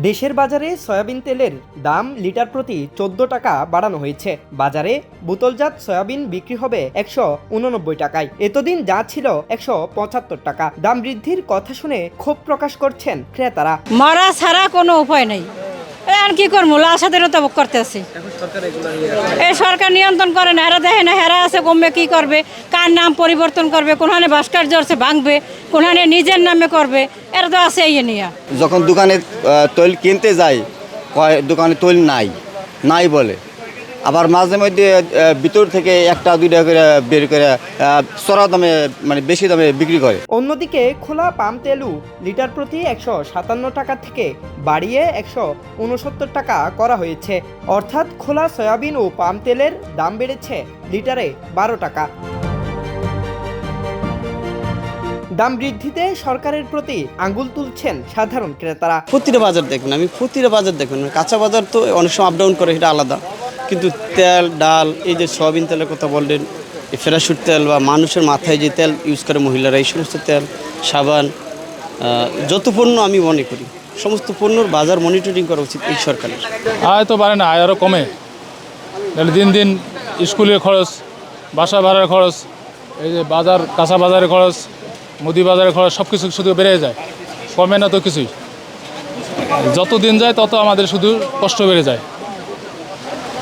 দেশের বাজারে সয়াবিন তেলের দাম লিটার প্রতি 14 টাকা বাড়ানো হয়েছে। বাজারে বোতলজাত সয়াবিন বিক্রি হবে 189 টাকায়। এতদিন যা ছিল 175 টাকা। দাম বৃদ্ধির কথা শুনে ক্ষোভ প্রকাশ করছেন ক্রেতারা। মারা ছাড়া কোনো উপায় নেই, আর কি করবো, লাশাদেরও তো করতেছি। এই সরকার নিয়ন্ত্রণ করে না, হেরা দেখে না, হেরা আছে কমবে কি করবে, কার নাম পরিবর্তন করবে, কোনখানে ভাস্কর্য আছে ভাঙবে, কোনখানে নিজের নামে করবে, এরা তো আছে এই নিয়ে। যখন দোকানে তৈল কিনতে যাই, দোকানে তৈল নাই বলে, আবার মাঝে মধ্যে ভিতর থেকে একটা দুইটা করে বের করে চড়া দামে মানে বেশি দামে বিক্রি করে। অন্যদিকে খোলা পাম তেলও লিটার প্রতি 157 টাকা থেকে বাড়িয়ে 169 টাকা করা হয়েছে। অর্থাৎ খোলা সয়াবিন ও পাম তেলের দাম বেড়েছে লিটারে 12 টাকা। দাম বৃদ্ধিতে সরকারের প্রতি আঙ্গুল তুলছেন সাধারণ ক্রেতারা। প্রতিটা বাজার দেখবেন, কাঁচা বাজার তো অনেক সময় আপ ডাউন করে, সেটা আলাদা, কিন্তু তেল ডাল, এই যে সয়াবিন তেলের কথা বললেন, এই ফেরাসুট তেল বা মানুষের মাথায় যে তেল ইউজ করে মহিলারা, এই সমস্ত তেল, সাবান, যত পণ্য আমি মনে করি সমস্ত পণ্যর বাজার মনিটরিং করা উচিত এই সরকারের। আয় তো বাড়ে না, আয় আরও কমে। দিন দিন স্কুলের খরচ, বাসা ভাড়ার খরচ, এই যে বাজার, কাঁচা বাজারের খরচ, মুদি বাজারের খরচ, সব কিছু শুধু বেড়ে যায়, কমে না তো কিছুই। যত দিন যায় তত আমাদের শুধু কষ্ট বেড়ে যায়।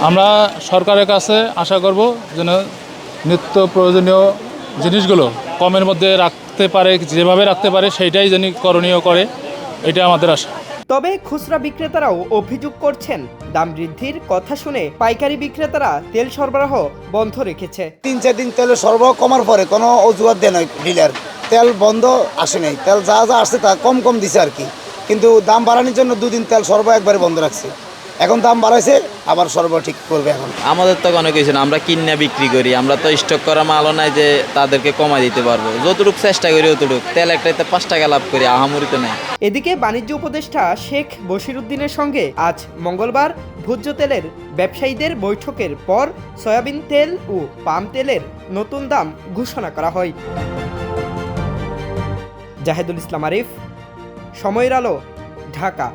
আমরা সরকারের কাছে আশা করব যেন নিত্য প্রয়োজনীয় জিনিসগুলো কমের মধ্যে রাখতে পারে, যেভাবে রাখতে পারে সেইটাই যেন করণীয় করে, এটা আমাদের আশা। তবে খুচরা বিক্রেতারাও অভিযোগ করছেন, দাম বৃদ্ধির কথা শুনে পাইকারি বিক্রেতারা তেল সরবরাহ বন্ধ রেখেছে। 3-4 দিন তেলের সরবরাহ কমার পরে কোনো অজুহাত দেয় না ডিলার, তেল বন্ধ আসে নাই, তেল যা আসছে তা কম দিছে আর কি, কিন্তু দাম বাড়ানোর জন্য 2 দিন তেল সরবরাহ একবারে বন্ধ রাখছে। এখন দাম বাড়াইছে, আবার সরবরাহ ঠিক করবে। এখন আমাদের তো কোনো কিছু না, আমরা কিনে বিক্রি করি, আমরা তো স্টক করা মালও নাই যে তাদেরকে কমাই দিতে পারবো। যতটুকু চেষ্টা করি অতটুকু, তেল একটাতে 5 টাকা লাভ করি, আহামরি তো নেই। এদিকে বাণিজ্য উপদেষ্টা শেখ বশিরউদ্দিনের সঙ্গে আজ মঙ্গলবার ভোজ্য তেলের ব্যবসায়ীদের বৈঠকের পর সয়াবিন তেল ও পাম তেলের নতুন দাম ঘোষণা করা হয়। জাহেদুল ইসলাম আরিফ, সময়ের আলো, ঢাকা।